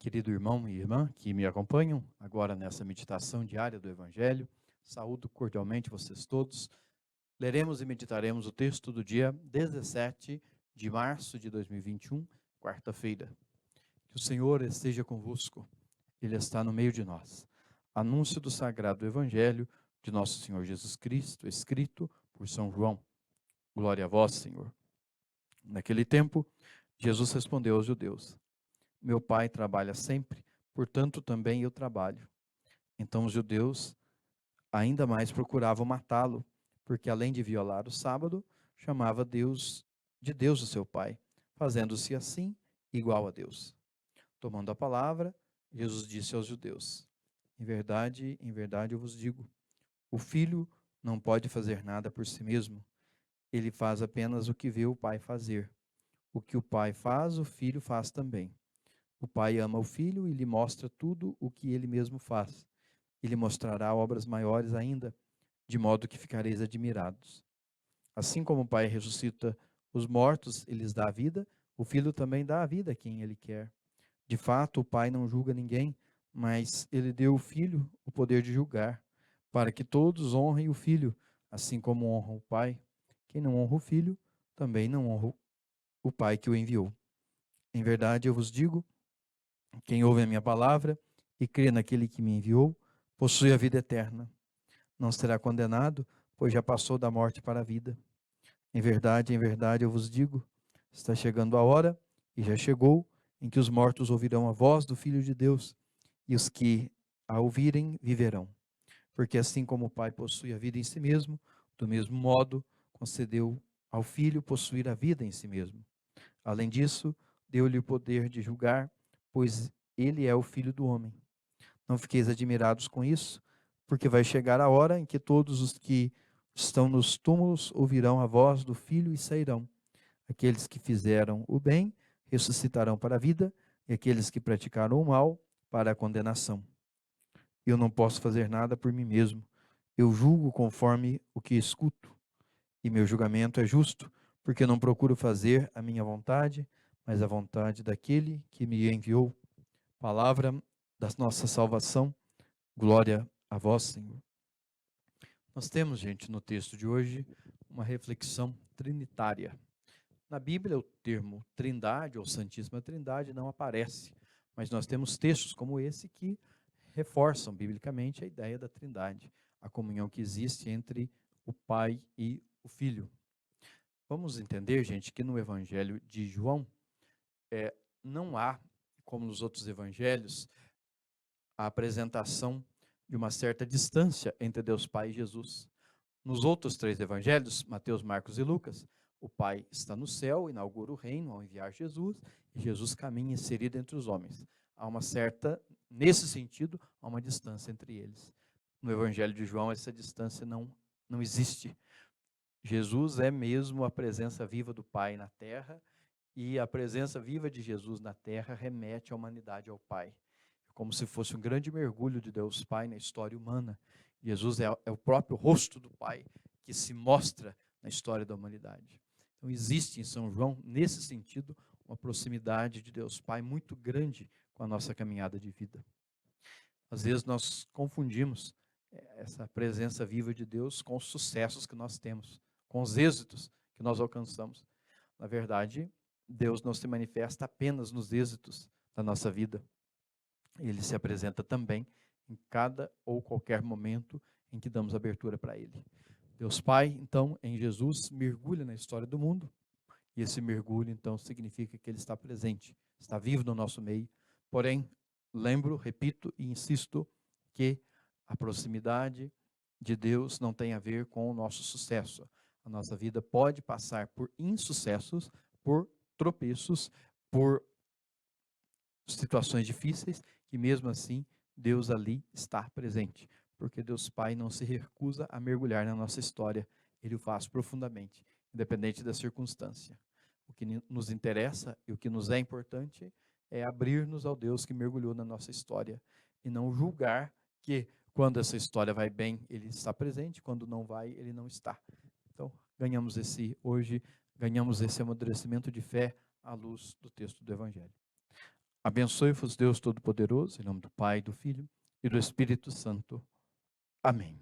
Querido irmão e irmã que me acompanham agora nessa meditação diária do Evangelho, saúdo cordialmente vocês todos. Leremos e meditaremos o texto do dia 17 de março de 2021, quarta-feira. Que o Senhor esteja convosco, Ele está no meio de nós. Anúncio do Sagrado Evangelho de nosso Senhor Jesus Cristo, escrito por São João. Glória a vós, Senhor. Naquele tempo, Jesus respondeu aos judeus: Meu Pai trabalha sempre, portanto também eu trabalho. Então os judeus ainda mais procuravam matá-lo, porque além de violar o sábado, chamava Deus de Deus o seu Pai, fazendo-se assim igual a Deus. Tomando a palavra, Jesus disse aos judeus: em verdade eu vos digo, o filho não pode fazer nada por si mesmo. Ele faz apenas o que vê o Pai fazer. O que o Pai faz, o filho faz também. O Pai ama o Filho e lhe mostra tudo o que ele mesmo faz. E lhe mostrará obras maiores ainda, de modo que ficareis admirados. Assim como o Pai ressuscita os mortos e lhes dá a vida, o Filho também dá a vida a quem ele quer. De fato, o Pai não julga ninguém, mas ele deu ao Filho o poder de julgar, para que todos honrem o Filho, assim como honram o Pai. Quem não honra o Filho, também não honra o Pai que o enviou. Em verdade, eu vos digo, quem ouve a minha palavra e crê naquele que me enviou, possui a vida eterna. Não será condenado, pois já passou da morte para a vida. Em verdade, eu vos digo, está chegando a hora, e já chegou, em que os mortos ouvirão a voz do Filho de Deus, e os que a ouvirem viverão. Porque assim como o Pai possui a vida em si mesmo, do mesmo modo concedeu ao Filho possuir a vida em si mesmo. Além disso, deu-lhe o poder de julgar, pois ele é o Filho do homem. Não fiqueis admirados com isso, porque vai chegar a hora em que todos os que estão nos túmulos ouvirão a voz do Filho e sairão. Aqueles que fizeram o bem ressuscitarão para a vida, e aqueles que praticaram o mal para a condenação. Eu não posso fazer nada por mim mesmo. Eu julgo conforme o que escuto, e meu julgamento é justo, porque não procuro fazer a minha vontade, mas a vontade daquele que me enviou. Palavra da nossa salvação. Glória a vós, Senhor. Nós temos, gente, no texto de hoje, uma reflexão trinitária. Na Bíblia, o termo Trindade ou Santíssima Trindade não aparece, mas nós temos textos como esse que reforçam biblicamente a ideia da Trindade, a comunhão que existe entre o Pai e o Filho. Vamos entender, gente, que no Evangelho de João não há, como nos outros evangelhos, a apresentação de uma certa distância entre Deus Pai e Jesus. Nos outros três evangelhos, Mateus, Marcos e Lucas, o Pai está no céu, inaugura o reino ao enviar Jesus, e Jesus caminha inserido entre os homens. Há uma certa, nesse sentido, há uma distância entre eles. No Evangelho de João, essa distância não existe. Jesus é mesmo a presença viva do Pai na terra, e a presença viva de Jesus na terra remete a humanidade ao Pai. Como se fosse um grande mergulho de Deus Pai na história humana. Jesus é o próprio rosto do Pai que se mostra na história da humanidade. Então existe em São João, nesse sentido, uma proximidade de Deus Pai muito grande com a nossa caminhada de vida. Às vezes nós confundimos essa presença viva de Deus com os sucessos que nós temos, com os êxitos que nós alcançamos. Na verdade, Deus não se manifesta apenas nos êxitos da nossa vida. Ele se apresenta também em cada ou qualquer momento em que damos abertura para Ele. Deus Pai, então, em Jesus, mergulha na história do mundo, e esse mergulho, então, significa que Ele está presente, está vivo no nosso meio. Porém, lembro, repito e insisto que a proximidade de Deus não tem a ver com o nosso sucesso. A nossa vida pode passar por insucessos, por tropeços, por situações difíceis, e mesmo assim Deus ali está presente, porque Deus Pai não se recusa a mergulhar na nossa história, Ele o faz profundamente, independente da circunstância. O que nos interessa e o que nos é importante é abrir-nos ao Deus que mergulhou na nossa história e não julgar que quando essa história vai bem, Ele está presente, quando não vai, Ele não está. Então, ganhamos esse amadurecimento de fé à luz do texto do Evangelho. Abençoe-vos Deus Todo-Poderoso, em nome do Pai, do Filho e do Espírito Santo. Amém.